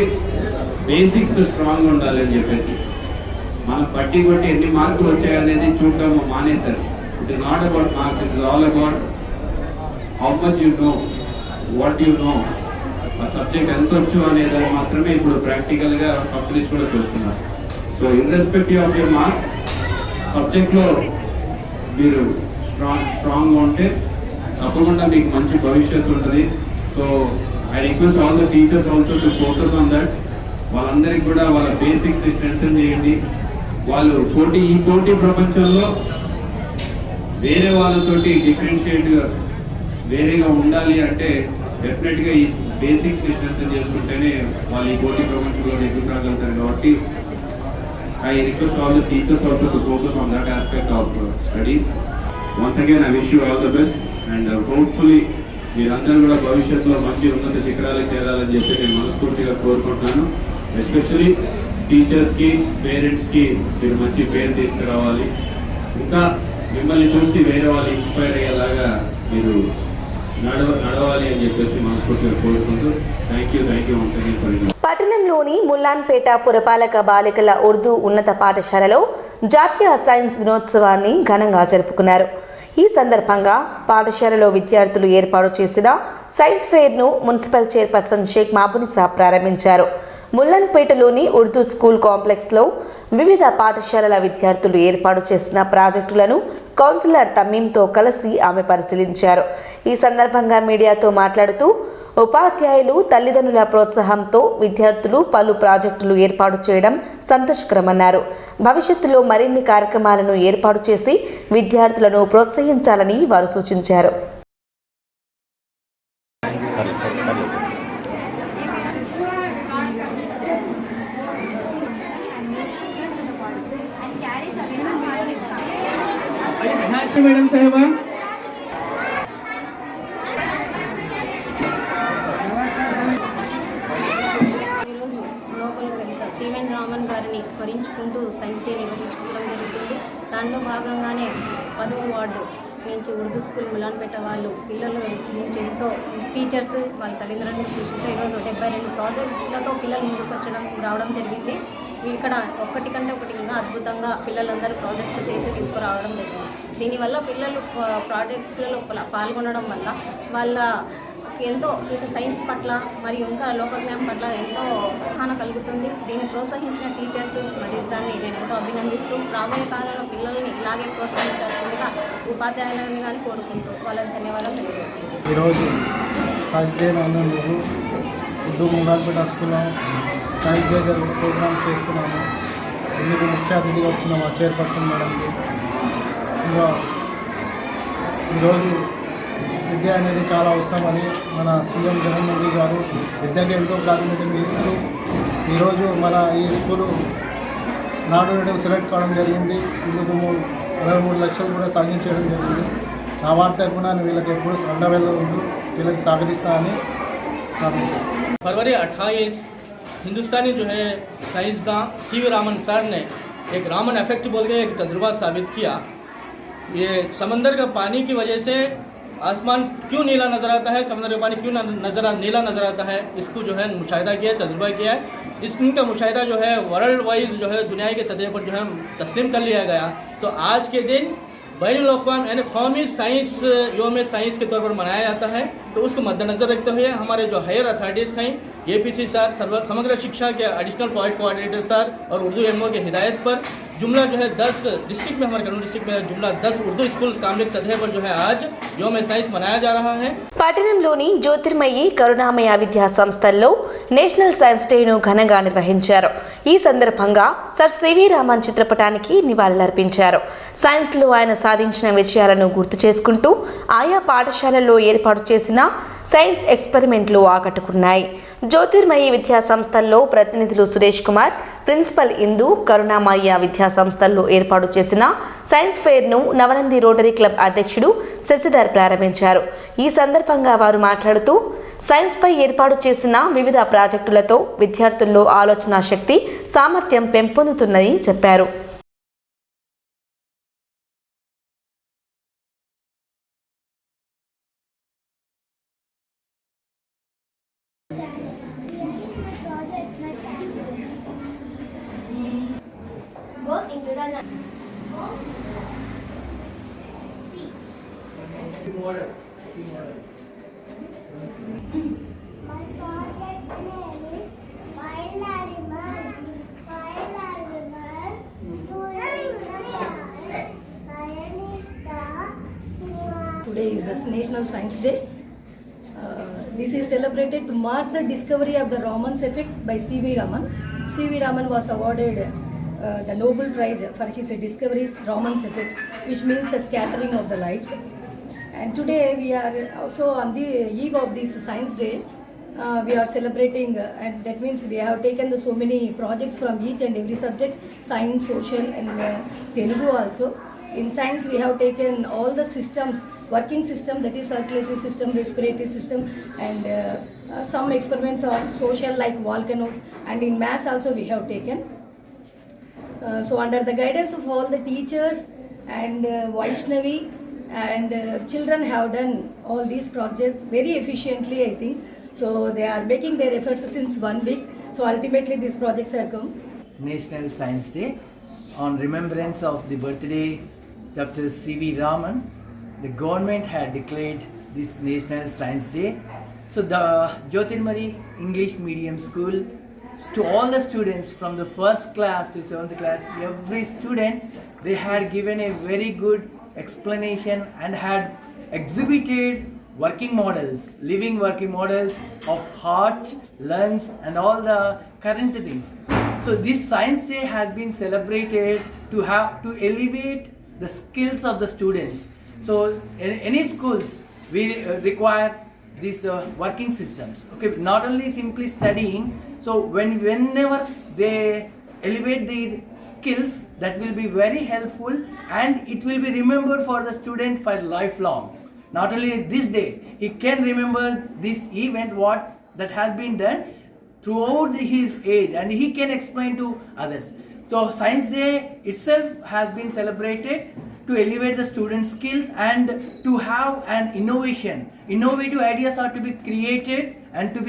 బేసిక్స్ స్ట్రాంగ్ ఉండాలి అని చెప్పేసి మనం బట్టి కొట్టి ఎన్ని మార్కులు వచ్చాయనేది చూడడం మానేశారు. It is not about marks, it is all about how much you know, what you know, ఆ సబ్జెక్ట్ ఎంత వచ్చు అనేది మాత్రమే ఇప్పుడు ప్రాక్టికల్గా కంపెనీస్ కూడా చూస్తున్నారు. So irrespective of your marks సబ్జెక్ట్లో మీరు స్ట్రాంగ్గా ఉంటే తప్పకుండా మీకు మంచి భవిష్యత్తు ఉంటుంది. So I request all the teachers also to focus on that. వాళ్ళందరికీ కూడా వాళ్ళ బేసిక్స్ని స్ట్రెంథెన్ చేయండి. వాళ్ళు ఈ పోటీ ప్రపంచంలో వేరే వాళ్ళతోటి డిఫరెన్షియేట్గా వేరేగా ఉండాలి అంటే డెఫినెట్గా ఈ బేసిక్స్ని స్ట్రెంథెన్ చేసుకుంటేనే వాళ్ళు ఈ పోటీ ప్రపంచంలో ఎదుగు రాగలుగుతారు. కాబట్టి I request all the teachers also to focus on that aspect of study. Once again, I wish you all the best and hopefully మీరందరూ కూడా భవిష్యత్తులో మంచి ఉన్నత శిఖరాలు చేరాలని చెప్పి నేను మనస్ఫూర్తిగా కోరుకుంటున్నాను. ఎస్పెషలీ టీచర్స్కి, పేరెంట్స్కి మీరు మంచి పేరు తీసుకురావాలి. ఇంకా మిమ్మల్ని చూసి వేరే వాళ్ళు ఇన్స్పైర్ అయ్యేలాగా మీరు నడవాలి అని చెప్పేసి మనస్ఫూర్తిగా కోరుకుంటూ thank you once again for it. పట్టణంలోని ముల్లాన్పేట పురపాలక బాలికల ఉర్దూ ఉన్నత పాఠశాలలో జాతీయ సైన్స్ దినోత్సవాన్ని ఘనంగా జరుపుకున్నారు. ఈ సందర్భంగా పాఠశాలలో విద్యార్థులు ఏర్పాటు చేసిన సైన్స్ ఫెయిర్ను మున్సిపల్ చైర్పర్సన్ షేక్ మాబునిసా ప్రారంభించారు. ముల్లన్పేటలోని ఉర్దూ స్కూల్ కాంప్లెక్స్లో వివిధ పాఠశాలల విద్యార్థులు ఏర్పాటు చేసిన ప్రాజెక్టులను కౌన్సిలర్ తమీంతో కలిసి ఆమె పరిశీలించారు. ఈ సందర్భంగా మీడియాతో మాట్లాడుతూ ఉపాధ్యాయులు, తల్లిదండ్రుల ప్రోత్సాహంతో విద్యార్థులు పలు ప్రాజెక్టులు ఏర్పాటు చేయడం సంతోషకరమన్నారు. భవిష్యత్తులో మరిన్ని కార్యక్రమాలను ఏర్పాటు చేసి విద్యార్థులను ప్రోత్సహించాలని వారు సూచించారు. మేడం సాహెబా సిఎన్ రామన్ గారిని స్మరించుకుంటూ సైన్స్ డే నిర్వహించుకోవడం జరుగుతుంది. దాంట్లో భాగంగానే 10వ వార్డు నుంచి ఉర్దూ స్కూల్ ముల్లాన్పేట వాళ్ళు పిల్లలు నుంచి ఎంతో టీచర్స్ వాళ్ళ తల్లిదండ్రుల కృషితో ఈరోజు 72 ప్రాజెక్టులతో పిల్లలు ముందుకు రావడం జరిగింది. ఇక్కడ ఒకటి కంటే ఒకటి ఇంకా అద్భుతంగా పిల్లలందరూ ప్రాజెక్ట్స్ చేసి తీసుకురావడం జరిగింది. దీనివల్ల పిల్లలు ప్రాజెక్ట్స్లో పాల్గొనడం వల్ల వాళ్ళ ఎంతో సైన్స్ పట్ల మరియు ఇంకా లోకజ్ఞానం పట్ల ఎంతో అవగాహన కలుగుతుంది. దీన్ని ప్రోత్సహించిన టీచర్స్ మరియు దాన్ని నేను ఎంతో అభినందిస్తూ రాబోయే కాలంలో పిల్లల్ని ఇలాగే ప్రోత్సహించాల్సిందిగా ఉపాధ్యాయులని కానీ కోరుకుంటూ వాళ్ళకి ధన్యవాదాలు తెలియజేస్తున్నాను. ఈరోజు సైన్స్ డే నందుకు ఉర్దూ ముల్లాన్పేట స్కూల్లో సైన్స్ డే జరుగు ప్రోగ్రామ్ చేస్తున్నాము. ఇందుకు ముఖ్య అతిథిగా వచ్చిన మా చైర్పర్సన్ మేడంకి, ఇంకా ఈరోజు విద్య అనేది చాలా అవసరమని మన సీఎం జగన్మోహన్ రెడ్డి గారు విద్యకు ఎంతో ప్రాధాన్యత ఇస్తూ ఈరోజు మన ఈ స్కూలు నాడు నేడు సెలెక్ట్ కావడం జరిగింది. ఇందుకు 23 లక్షలు కూడా సాధించడం జరిగింది. నా వార్త తరఫున వీళ్ళకి ఎప్పుడు అండవేళ్ళు ఉంటూ వీళ్ళకి సహకరిస్తానని ప్రార్థిస్తాను. फरवरी 28 हिंदुस्तानी जो है साइंसदान सी.वी. रामन सर ने एक रामन इफेक्ट बोल के एक तजुर्बा साबित किया. ये समंदर का पानी की वजह से आसमान क्यों नीला नज़र आता है, समंदर का पानी क्यों नीला नज़र आता है, इसको जो है मुशाहिदा किया, तजुर्बा किया है. इसका मुशाहिदा जो है वर्ल्ड वाइज जो है दुनिया के सतह पर जो है तस्लीम कर लिया गया. तो आज के दिन बैनुल-अक़वामी यानी कौमी साइंस योम साइंस के तौर पर मनाया जाता है. तो उसको मद्देनज़र रखते हुए हमारे जो हायर अथॉरिटीज़ हैं, APC सर, समग्र शिक्षा के एडिशनल प्रोजेक्ट कोऑर्डिनेटर सर और उर्दू एमओ की हिदायत पर जुमला जो है 10 डिस्ट्रिक्ट में, हमारे कन्नौज डिस्ट्रिक्ट में जुमला 10 उर्दू स्कूल काम्प्लेक्स सतह पर जो है आज योम साइंस मनाया जा रहा है. పట్టణంలోని జ్యోతిర్మయి కరుణామయ విద్యా సంస్థల్లో నేషనల్ సైన్స్ డేను ఘనంగా నిర్వహించారు. ఈ సందర్భంగా సర్ సివి రామన్ చిత్రపటానికి నివాళులర్పించారు. సైన్స్లో ఆయన సాధించిన విజయాలను గుర్తు చేసుకుంటూ ఆయా పాఠశాలల్లో ఏర్పాటు చేసిన సైన్స్ ఎక్స్పెరిమెంట్లు ఆకట్టుకున్నాయి. జ్యోతిర్మయి విద్యా సంస్థల్లో ప్రతినిధులు సురేష్ కుమార్, ప్రిన్సిపల్ ఇందు, కరుణామయ విద్యా సంస్థల్లో ఏర్పాటు చేసిన సైన్స్ ఫెయిర్ను నవనంది రోటరీ క్లబ్ అధ్యక్షుడు శశిధర్ ప్రారంభించారు. ఈ సందర్భంగా వారు మాట్లాడుతూ సైన్స్పై ఏర్పాటు చేసిన వివిధ ప్రాజెక్టులతో విద్యార్థుల్లో ఆలోచన శక్తి, సామర్థ్యం పెంపొందుతుందని చెప్పారు. today is the National Science Day. This is celebrated to mark the discovery of the Raman's effect by C.V. Raman. C.V. Raman was awarded the Nobel Prize for his discoveries, Raman's effect, which means the scattering of the light. And today we are also on the eve of this Science Day. We are celebrating, and that means we have taken so many projects from each and every subject, science, social, and Telugu also. In science, we have taken all the systems, working system, that is circulatory system, respiratory system, and some experiments on social like volcanoes, and in maths also we have taken. So under the guidance of all the teachers and Vaishnavi and children have done all these projects very efficiently, I think. So they are making their efforts since 1 week. So ultimately these projects have come. National Science Day, on remembrance of the birthday Dr. C.V. Raman, the government had declared this National Science Day. So the Jyotirmari English Medium School, to all the students from the first class to 7th class, every student, they had given a very good explanation and had exhibited working models, living working models of heart, lungs, and all the current things. So this Science Day has been celebrated to elevate the skills of the students. So in any schools, we require these working systems. Okay, not only simply studying. So whenever they elevate their skills, that will be very helpful, and it will be remembered for the student for lifelong. Not only this day, he can remember this event, what that has been done throughout his age, and he can explain to others. So Science Day itself has been celebrated to elevate the students' skills and to have an innovation. Innovative ideas are to be created and to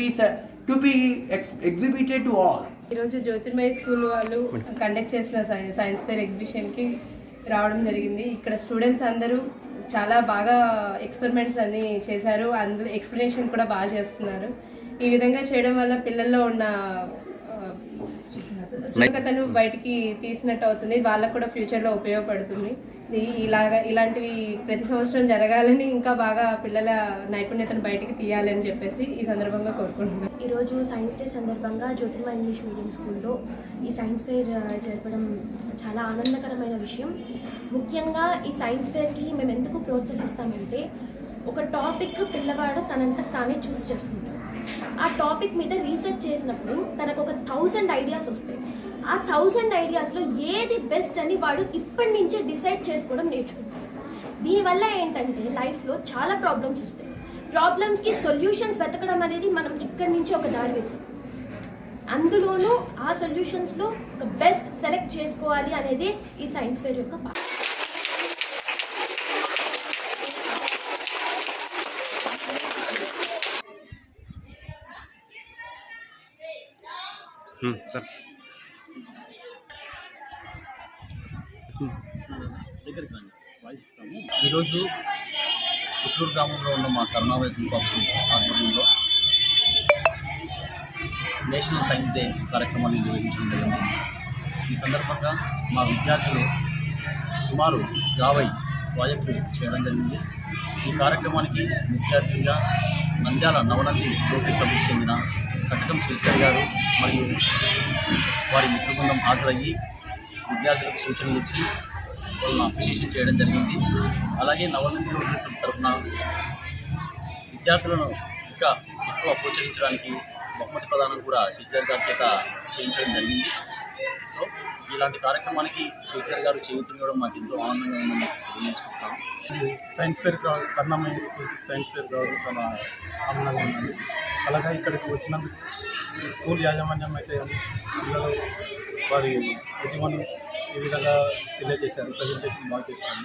be exhibited to all. ఈరోజు జ్యోతిర్మయ స్కూల్ వాళ్ళు కండక్ట్ చేసిన సైన్స్ ఫేర్ ఎగ్జిబిషన్కి రావడం జరిగింది. ఇక్కడ స్టూడెంట్స్ అందరూ చాలా బాగా ఎక్స్పెరిమెంట్స్ అన్నీ చేశారు, అందులో ఎక్స్ప్లెనేషన్ కూడా బాగా చేస్తున్నారు. ఈ విధంగా చేయడం వల్ల పిల్లల్లో ఉన్న సులభతను బయటికి తీసినట్టు అవుతుంది, వాళ్ళకు కూడా ఫ్యూచర్లో ఉపయోగపడుతుంది. ఇలాంటివి ప్రతి సంవత్సరం జరగాలని, ఇంకా బాగా పిల్లల నైపుణ్యతను బయటికి తీయాలని చెప్పేసి ఈ సందర్భంగా కోరుకుంటున్నాను. ఈరోజు సైన్స్ డే సందర్భంగా జ్యోతిర్మయ ఇంగ్లీష్ మీడియం స్కూల్లో ఈ సైన్స్ ఫేర్ జరపడం చాలా ఆనందకరమైన విషయం. ముఖ్యంగా ఈ సైన్స్ ఫేర్కి మేము ఎందుకు ప్రోత్సహిస్తామంటే, ఒక టాపిక్ పిల్లవాడు తనంతకు తానే చూస్ చేసుకుంటాడు. ఆ టాపిక్ మీద రీసెర్చ్ చేసినప్పుడు తనకు ఒక 1000 ఐడియాస్ వస్తాయి. ఆ 1000 ఐడియాస్లో ఏది బెస్ట్ అని వాడు ఇప్పటి నుంచే డిసైడ్ చేసుకోవడం నేర్చుకుంటాడు. దీనివల్ల ఏంటంటే లైఫ్లో చాలా ప్రాబ్లమ్స్ వస్తాయి. ప్రాబ్లమ్స్కి సొల్యూషన్స్ వెతకడం అనేది మనం ఇక్కడి నుంచి ఒక దారి వేసాం. అందులోనూ ఆ సొల్యూషన్స్లో ఒక బెస్ట్ సెలెక్ట్ చేసుకోవాలి అనేది ఈ సైన్స్ ఫేర్ యొక్క పార్ట్. ఈరోజు ఉసులూరు గ్రామంలో ఉన్న మా కరుణావయ గ్రూప్ ఆఫ్ స్కూల్స్ ఆధ్వర్యంలో నేషనల్ సైన్స్ డే కార్యక్రమాన్ని నిర్వహించడం జరిగింది. ఈ సందర్భంగా మా విద్యార్థులు సుమారు 50 ప్రాజెక్టులు చేయడం జరిగింది. ఈ కార్యక్రమానికి ముఖ్య అతిథిగా నంద్యాల నవనంది రోటరీ క్లబ్కు చెందిన కట్టకం శ్రీశ్వరి గారు మరియు వారి మిత్ర బృందం హాజరయ్యి విద్యార్థులకు సూచనలు ఇచ్చి వాళ్ళని అప్రిషియేషన్ చేయడం జరిగింది. అలాగే నవనంది రోటరీ క్లబ్ తరఫున విద్యార్థులను ఇంకా ఎక్కువ ప్రోత్సహించడానికి బహుమతి ప్రదానం కూడా శ్రీశ్వరి గారి చేత చేయించడం జరిగింది. సో ఇలాంటి కార్యక్రమానికి శ్రీశ్వరి గారు చేయించడం మాకు ఎంతో ఆనందంగా ఉందని తెలియజేసుకుంటాం. Science fair Karnamayya school science fair కావడం చాలా ఆనందంగా ఉందండి. అలాగే ఇక్కడికి వచ్చినందుకు స్కూల్ యాజమాన్యం అయితే పిల్లలు వారి ఉద్యమం ఈ విధంగా తెలియజేశారు. ప్రజెంటేషన్ బాగా చేశారు.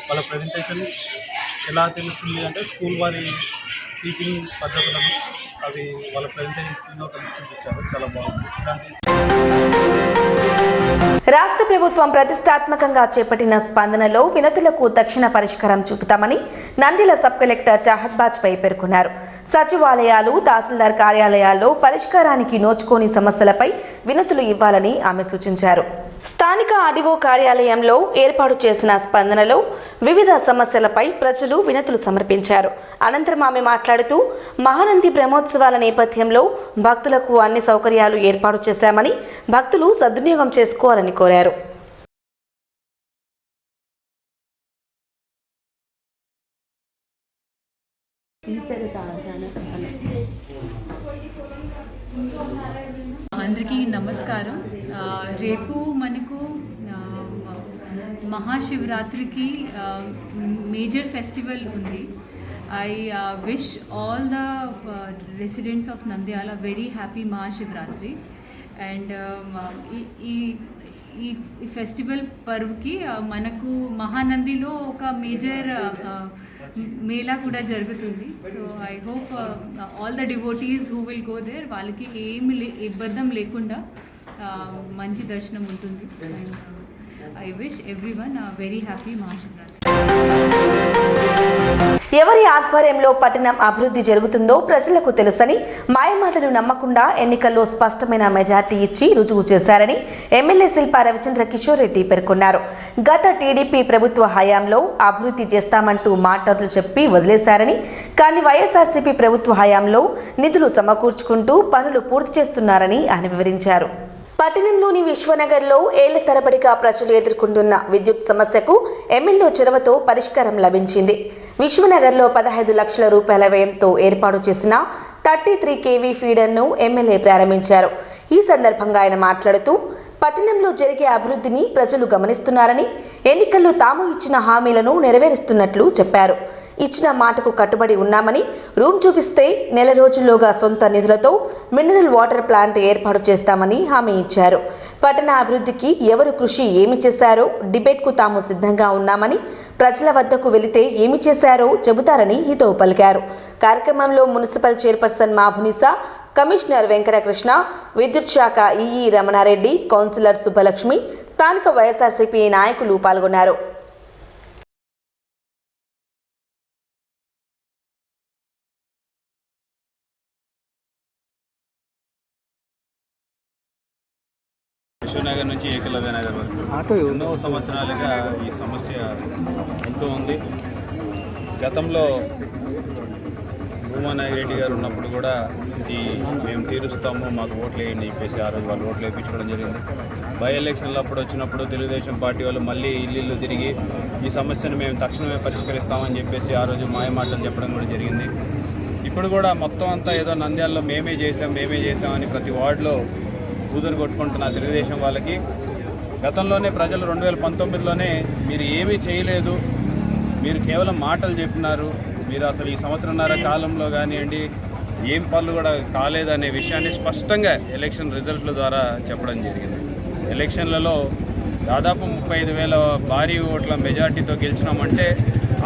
వాళ్ళ ప్రజెంటేషన్ ఎలా తెలుస్తుంది అంటే స్కూల్ వారి టీచింగ్ పద్ధతులను అవి వాళ్ళ ప్రజెంటేషన్ స్కూల్లో చూపించారు. చాలా బాగుంది. ఇలాంటి రాష్ట్ర ప్రభుత్వం ప్రతిష్టాత్మకంగా చేపట్టిన స్పందనలో వినతులకు తక్షణ పరిష్కారం చూపుతామని నంద్యాల సబ్ కలెక్టర్ చాహత్ బాజ్పేయి పేర్కొన్నారు. సచివాలయాలు, తహసీల్దార్ కార్యాలయాల్లో పరిష్కారానికి నోచుకోని సమస్యలపై వినతులు ఇవ్వాలని ఆమె సూచించారు. స్థానిక ఆర్డీఓ కార్యాలయంలో ఏర్పాటు చేసిన స్పందనలో వివిధ సమస్యలపై ప్రజలు వినతులు సమర్పించారు. అనంతరం ఆమె మాట్లాడుతూ మహానంది బ్రహ్మోత్సవాల నేపథ్యంలో భక్తులకు అన్ని సౌకర్యాలు ఏర్పాటు చేశామని భక్తులు సద్వినియోగం చేసుకోవాలని కోరారు. అందరికీ నమస్కారం. రేపు మనకు మహాశివరాత్రికి మేజర్ ఫెస్టివల్ ఉంది. I wish all the residents of Nandyala very happy Mahashivratri and ఈ ఫెస్టివల్ పర్వ్కి మనకు మహానందిలో ఒక మేజర్ మేళా కూడా జరుగుతుంది. So I hope all the devotees who will go there వాళ్ళకి ఏమి ఇబ్బంది లేకుండా మంచి దర్శనం ఉంటుంది. I wish everyone very happy Mahashivratri. ఎవరి ఆధ్వర్యంలో పట్టణం అభివృద్ధి జరుగుతుందో ప్రజలకు తెలుసని, మాయమాటలు నమ్మకుండా ఎన్నికల్లో స్పష్టమైన మెజార్టీ ఇచ్చి రుజువు చేశారని ఎమ్మెల్యే శిల్పా రవిచంద్ర కిషోర్ రెడ్డి పేర్కొన్నారు. గత టీడీపీ ప్రభుత్వ హయాంలో అభివృద్ధి చేస్తామంటూ మాటలు చెప్పి వదిలేశారని, కానీ వైఎస్ఆర్సీపీ ప్రభుత్వ హయాంలో నిధులు సమకూర్చుకుంటూ పనులు పూర్తి చేస్తున్నారని ఆయన వివరించారు. పట్టణంలోని విశ్వనగర్లో ఏళ్ల తరబడిగా ప్రజలు ఎదుర్కొంటున్న విద్యుత్ సమస్యకు ఎమ్మెల్యే చొరవతో పరిష్కారం లభించింది. విశ్వనగర్లో 15 లక్షల రూపాయల వ్యయంతో ఏర్పాటు చేసిన 33 kV ఫీడర్ను ఎమ్మెల్యే ప్రారంభించారు. ఈ సందర్భంగా ఆయన మాట్లాడుతూ పట్టణంలో జరిగే అభివృద్ధిని ప్రజలు గమనిస్తున్నారని, ఎన్నికల్లో తాము ఇచ్చిన హామీలను నెరవేరుస్తున్నట్లు చెప్పారు. ఇచ్చిన మాటకు కట్టుబడి ఉన్నామని, రూమ్ చూపిస్తే నెల రోజుల్లోగా సొంత నిధులతో మినరల్ వాటర్ ప్లాంట్ ఏర్పాటు చేస్తామని హామీ ఇచ్చారు. పట్టణ అభివృద్ధికి ఎవరు కృషి ఏమి చేశారో డిబేట్కు తాము సిద్ధంగా ఉన్నామని, ప్రజల వద్దకు వెళితే ఏమి చేశారో చెబుతారని హితవు పలికారు. కార్యక్రమంలో మున్సిపల్ చైర్పర్సన్ మాభునిసా, కమిషనర్ వెంకటకృష్ణ, విద్యుత్ శాఖ ఈఈ రమణారెడ్డి, కౌన్సిలర్ సుబ్బలక్ష్మి, స్థానిక వైఎస్ఆర్సీపీ నాయకులు పాల్గొన్నారు. విశ్వనగర్ నుంచి ఏకలవ్య నగర్ వరకు ఎన్నో సంవత్సరాలుగా ఈ సమస్య ఉంటూ ఉంది. గతంలో భూమానాగిరెడ్డి గారు ఉన్నప్పుడు కూడా మేము తీరుస్తాము, మాకు ఓట్లు వేయండి చెప్పేసి ఆ రోజు వాళ్ళు ఓట్లు వేయించుకోవడం జరిగింది. బై ఎలక్షన్లు అప్పుడు వచ్చినప్పుడు తెలుగుదేశం పార్టీ వాళ్ళు మళ్ళీ ఇల్లు తిరిగి ఈ సమస్యను మేము తక్షణమే పరిష్కరిస్తామని చెప్పేసి ఆ రోజు మాయమాటలు చెప్పడం కూడా జరిగింది. ఇప్పుడు కూడా మొత్తం అంతా ఏదో నంద్యాలలో మేమే చేసామని ప్రతి వార్డులో కూతురు కొట్టుకుంటున్న తెలుగుదేశం వాళ్ళకి గతంలోనే ప్రజలు 2019లోనే మీరు ఏమీ చేయలేదు, మీరు కేవలం మాటలు చెప్పినారు, మీరు అసలు ఈ సంవత్సరంన్నర కాలంలో కానివ్వండి ఏం పనులు కూడా కాలేదనే విషయాన్ని స్పష్టంగా ఎలక్షన్ రిజల్ట్ల ద్వారా చెప్పడం జరిగింది. ఎలక్షన్లలో దాదాపు 35,000 భారీ ఓట్ల మెజార్టీతో గెలిచినామంటే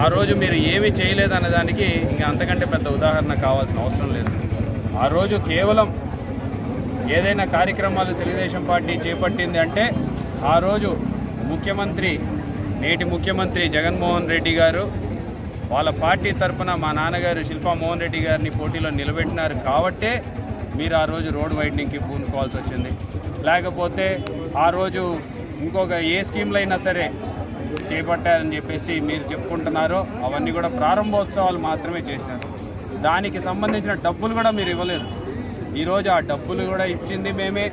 ఆ రోజు మీరు ఏమీ చేయలేదనే దానికి ఇంకా అంతకంటే పెద్ద ఉదాహరణ కావాల్సిన అవసరం లేదు. ఆ రోజు కేవలం ఏదైనా కార్యక్రమాలు తెలుగుదేశం పార్టీ చేపట్టింది అంటే ఆ రోజు నేటి ముఖ్యమంత్రి జగన్మోహన్ రెడ్డి గారు వాళ్ళ పార్టీ తరఫున మా నాన్నగారు శిల్పా మోహన్ రెడ్డి గారిని పోటీలో నిలబెట్టినారు కాబట్టే మీరు ఆ రోజు రోడ్ వైడనింగ్కి పూనుకోవాల్సి వచ్చింది. లేకపోతే ఆ రోజు ఇంకొక ఏ స్కీమ్లు అయినా సరే చేపట్టారని చెప్పేసి మీరు చెప్పుకుంటున్నారో అవన్నీ కూడా ప్రారంభోత్సవాలు మాత్రమే చేశారు. దానికి సంబంధించిన డబ్బులు కూడా మీరు ఇవ్వలేదు. ఈరోజు ఆ డబ్బులు కూడా ఇచ్చింది మేమే.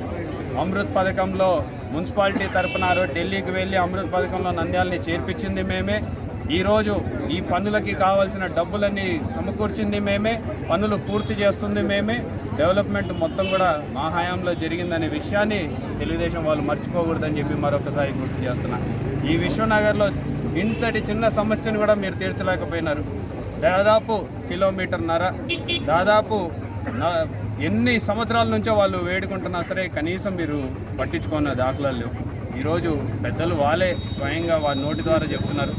అమృత్ పథకంలో మున్సిపాలిటీ తరఫున ఢిల్లీకి వెళ్ళి అమృత్ పథకంలో నంద్యాలని చేర్పించింది మేమే. ఈరోజు ఈ పన్నులకి కావాల్సిన డబ్బులన్నీ సమకూర్చింది మేమే, పనులు పూర్తి చేస్తుంది మేమే, డెవలప్మెంట్ మొత్తం కూడా మా హయాంలో జరిగిందనే విషయాన్ని తెలుగుదేశం వాళ్ళు మర్చిపోకూడదని చెప్పి మరొకసారి గుర్తు చేస్తున్నా. ఈ విశ్వనగర్లో ఇంతటి చిన్న సమస్యను కూడా మీరు తీర్చలేకపోయినారు. దాదాపు 1.5 కిలోమీటర్ల దాదాపు ఎన్ని సంవత్సరాల నుంచో వాళ్ళు వేడుకుంటున్నా సరే కనీసం మీరు పట్టించుకున్న దాఖలాలు లేవు. ఈరోజు పెద్దలు వాళ్ళే స్వయంగా వారి నోటి ద్వారా చెప్తున్నారు,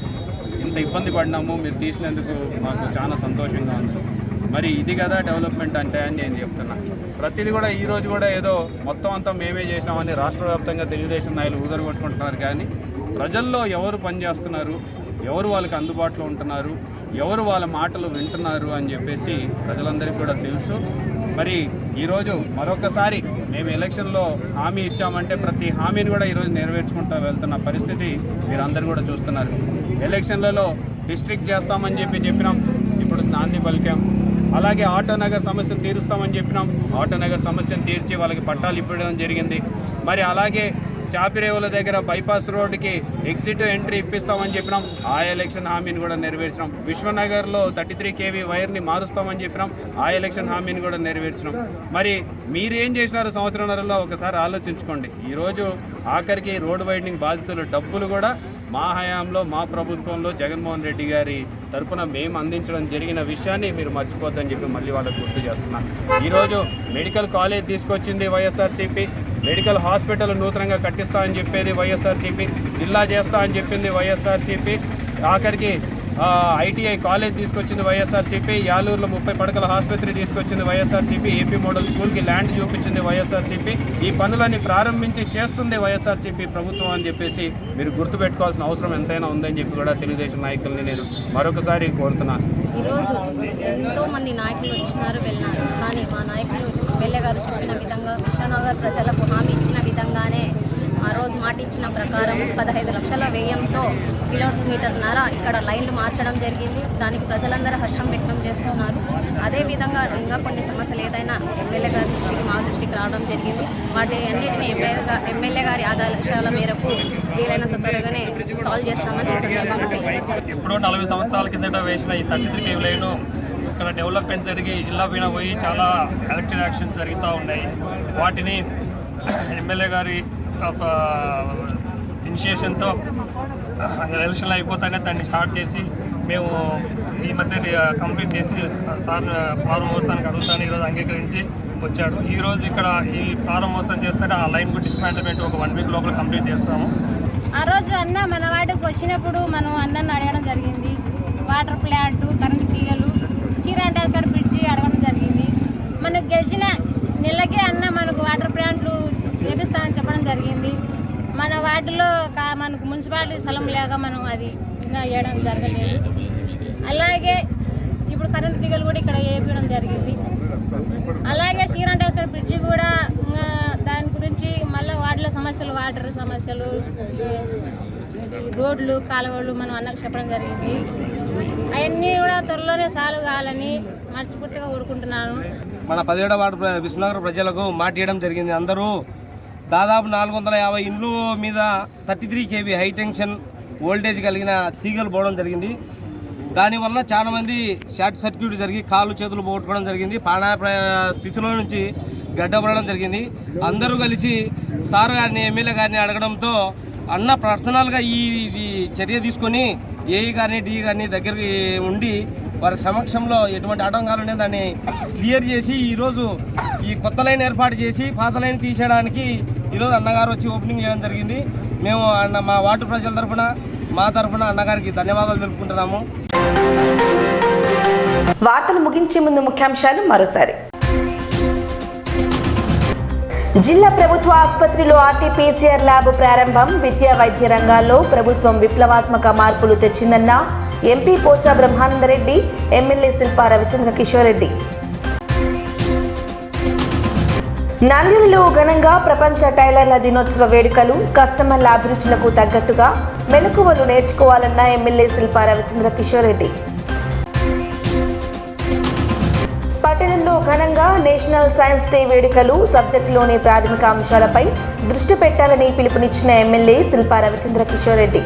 ఇంత ఇబ్బంది పడినాము, మీరు తీసినందుకు మాకు చాలా సంతోషంగా ఉంది. మరి ఇది కదా డెవలప్మెంట్ అంటే అని నేను చెప్తున్నా. ప్రతిదీ కూడా ఈరోజు కూడా ఏదో మొత్తం అంతా మేమే చేసినామని రాష్ట్ర వ్యాప్తంగా తెలుగుదేశం నాయకులు ఊదరగొట్టుకుంటున్నారు. కానీ ప్రజల్లో ఎవరు పనిచేస్తున్నారు, ఎవరు వాళ్ళకి అందుబాటులో ఉంటున్నారు, ఎవరు వాళ్ళ మాటలు వింటున్నారు అని చెప్పేసి ప్రజలందరికీ కూడా తెలుసు. మరి ఈరోజు మరొకసారి మేము ఎలక్షన్లో హామీ ఇచ్చామంటే ప్రతి హామీని కూడా ఈరోజు నెరవేర్చుకుంటూ వెళ్తున్న పరిస్థితి మీరందరూ కూడా చూస్తున్నారు. ఎలక్షన్లలో డిస్ట్రిక్ట్ చేస్తామని చెప్పినాం, ఇప్పుడు నాంది పలికాం. అలాగే ఆటోనగర్ సమస్యను తీరుస్తామని చెప్పినాం, ఆటోనగర్ సమస్యను తీర్చి వాళ్ళకి పట్టాలు ఇవ్వడం జరిగింది. మరి అలాగే చాపిరేవుల దగ్గర బైపాస్ రోడ్డుకి ఎగ్జిట్ ఎంట్రీ ఇప్పిస్తామని చెప్పినాం, ఆ ఎలక్షన్ హామీని కూడా నెరవేర్చినాం. విశ్వనగర్లో 33 kV వైర్ని మారుస్తామని చెప్పినాం, ఆ ఎలక్షన్ హామీని కూడా నెరవేర్చినాం. మరి మీరేం చేసినారు సంవత్సరంన్నరలో ఒకసారి ఆలోచించుకోండి. ఈరోజు ఆఖరికి రోడ్ వైడనింగ్ బాధితుల డబ్బులు కూడా మా హయాంలో మా ప్రభుత్వంలో జగన్మోహన్ రెడ్డి గారి తరఫున మేము అందించడం జరిగిన విషయాన్ని మీరు మర్చిపోద్దని చెప్పి మళ్ళీ వాళ్ళకు గుర్తు చేస్తున్నాను. ఈరోజు మెడికల్ కాలేజ్ తీసుకొచ్చింది వైఎస్ఆర్సీపీ, మెడికల్ హాస్పిటల్ నూతనంగా కట్టిస్తా అని చెప్పేది వైఎస్ఆర్సీపీ, జిల్లా చేస్తా అని చెప్పింది వైఎస్ఆర్సీపీ, ఆఖరికి ఐటీఐ కాలేజ్ తీసుకొచ్చింది వైఎస్ఆర్సీపీ, యాలూరులో 30 పడకల ఆసుపత్రి తీసుకొచ్చింది వైఎస్ఆర్సీపీ, ఏపీ మోడల్ స్కూల్కి ల్యాండ్ చూపించింది వైఎస్ఆర్సీపీ. ఈ పనులన్నీ ప్రారంభించి చేస్తుంది వైఎస్ఆర్సీపీ ప్రభుత్వం అని చెప్పేసి మీరు గుర్తుపెట్టుకోవాల్సిన అవసరం ఎంతైనా ఉందని చెప్పి కూడా తెలుగుదేశం నాయకుల్ని నేను మరొకసారి కోరుతున్నాను. ఈరోజు ఎంతోమంది నాయకులు వచ్చినారు వెళ్ళినారు, కానీ మా నాయకులు ఎమ్మెల్యే గారు చెప్పిన విధంగా విశ్వనగర్ ప్రజలకు హామీ ఇచ్చిన విధంగానే ఆ రోజు మాట ఇచ్చిన ప్రకారం 15 లక్షల వ్యయంతో కిలోమీటర్న్నర ఇక్కడ లైన్లు మార్చడం జరిగింది. దానికి ప్రజలందరూ హర్షం వ్యక్తం చేస్తున్నారు. అదేవిధంగా ఇంకా కొన్ని సమస్యలు ఏదైనా ఎమ్మెల్యే గారి దృష్టికి మా దృష్టికి రావడం జరిగింది. వాటి అన్నింటినీ ఎమ్మెల్యే గారి ఆదేశాల మేరకు వీలైనంత త్వరగానే సాల్వ్ చేస్తామని ఈ సందర్భంగా తెలియజేస్తాం. ఇప్పుడు 40 సంవత్సరాల కిందట వేసిన ఈ 33 kV లైను ఇక్కడ డెవలప్మెంట్ జరిగి ఇళ్ళ పైన పోయి చాలా ఎలక్ట్రిక్ యాక్షన్స్ జరుగుతూ ఉన్నాయి. వాటిని ఎమ్మెల్యే గారి ఇనిషియేషన్తో ఎలక్షన్లు అయిపోతానే దాన్ని స్టార్ట్ చేసి మేము ఈ మధ్య కంప్లీట్ చేసి సార్ ప్రారంభోత్సవానికి అడుగుతాను ఈరోజు అంగీకరించి వచ్చాడు. ఈరోజు ఇక్కడ ఈ ప్రారంభోత్సవం చేస్తే ఆ లైన్ డిస్మాంటిల్మెంట్ ఒక 1 వీక్ లోపల కంప్లీట్ చేస్తాము. ఆ రోజు అన్న మన వాటికి వచ్చినప్పుడు మనం అన్నను అడగడం జరిగింది. వాటర్ ప్లాంట్, కరెంట్ తీగలు, చీరాంటాకర్ బ్రిడ్జి అడగడం జరిగింది. మనకు గెలిచిన నెలకే అన్న మనకు వాటర్ ప్లాంట్లు వేపిస్తామని చెప్పడం జరిగింది. మన వాటిలో మనకు మున్సిపాలిటీ స్థలం లేక మనం అది ఇంకా వేయడం జరగలేదు. అలాగే ఇప్పుడు కరెంట్ తీగలు కూడా ఇక్కడ వేయడం జరిగింది. అలాగే చీరాంటాకర్ బ్రిడ్జి కూడా ఇంకా దాని గురించి మళ్ళీ వాటిలో సమస్యలు, వాటర్ సమస్యలు, రోడ్లు, కాలువలు మనం అన్నకు చెప్పడం జరిగింది. అవన్నీ కూడా త్వరలోనే సాల్వ్ కావాలని మనస్ఫూర్తిగా కోరుకుంటున్నాను. మన 17వ వార్డు విశ్వనగర్ ప్రజలకు మాట ఇవ్వడం జరిగింది. అందరూ దాదాపు 450 ఇండ్లు మీద 33 kV హై టెన్షన్ వోల్టేజ్ కలిగిన తీగలు పోవడం జరిగింది. దానివల్ల చాలామంది షార్ట్ సర్క్యూట్ జరిగి కాళ్ళు చేతులు పోగొట్టుకోవడం జరిగింది. ప్రాణాపాయ స్థితిలో నుంచి గడ్డపడడం జరిగింది. అందరూ కలిసి సార్ గారిని, ఎమ్మెల్యే గారిని అడగడంతో అన్న పర్సనల్గా ఇది చర్య తీసుకొని ఏఈ గారిని, డిఈ గారిని దగ్గరికి ఉండి వారి సమక్షంలో ఎటువంటి ఆటంకాలు ఉన్నాయి దాన్ని క్లియర్ చేసి ఈరోజు ఈ కొత్త లైన్ ఏర్పాటు చేసి పాత లైన్ తీసేయడానికి ఈరోజు అన్నగారు వచ్చి ఓపెనింగ్ చేయడం జరిగింది. మేము మా వార్డు ప్రజల తరఫున, మా తరఫున అన్నగారికి ధన్యవాదాలు తెలుపుకుంటున్నాము. వార్తలు ముగించే ముందు ముఖ్యాంశాలు మరోసారి. జిల్లా ప్రభుత్వ ఆసుపత్రిలో ఆర్టీపీసీఆర్ ల్యాబ్ ప్రారంభం. విద్యా వైద్య రంగాల్లో ప్రభుత్వం విప్లవాత్మక మార్పులు తెచ్చిందన్న ఎంపీ పోచా బ్రహ్మానందరెడ్డి, ఎమ్మెల్యే శిల్పా రవిచంద్ర కిషోర్ రెడ్డి. నంద్యాలలో ఘనంగా ప్రపంచ టైలర్ల దినోత్సవ వేడుకలు. కస్టమర్ల అభిరుచులకు తగ్గట్టుగా మెలకువలు నేర్చుకోవాలన్న ఎమ్మెల్యే శిల్పా రవిచంద్ర కిషోర్ రెడ్డి. పట్టణంలో ఘనంగా నేషనల్ సైన్స్ డే వేడుకలు. సబ్జెక్టులోని ప్రాథమిక అంశాలపై దృష్టి పెట్టాలని పిలుపునిచ్చిన ఎమ్మెల్యే శిల్పా రవిచంద్ర కిషోర్ రెడ్డి.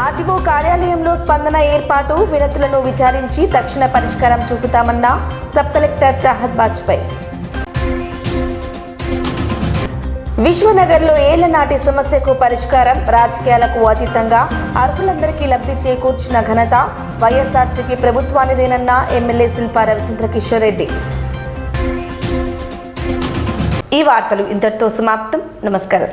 ఆర్డీఓ కార్యాలయంలో స్పందన ఏర్పాటు. వినతులను విచారించి తక్షణ పరిష్కారం చూపుతామన్న సబ్ కలెక్టర్ చాహద్ బాజ్పేయి. విశ్వనగర్లో ఏళ్ల నాటి సమస్యకు పరిష్కారం. రాజకీయాలకు అతీతంగా అర్హులందరికీ లబ్ధి చేకూర్చిన ఘనత వైఎస్ఆర్సీపీ ప్రభుత్వానిదేనన్న ఎమ్మెల్యే శిల్పా రవిచంద్ర కిషోర్ రెడ్డి. ఈ వార్తలు ఇంతటితో సమాప్తం. నమస్కారం.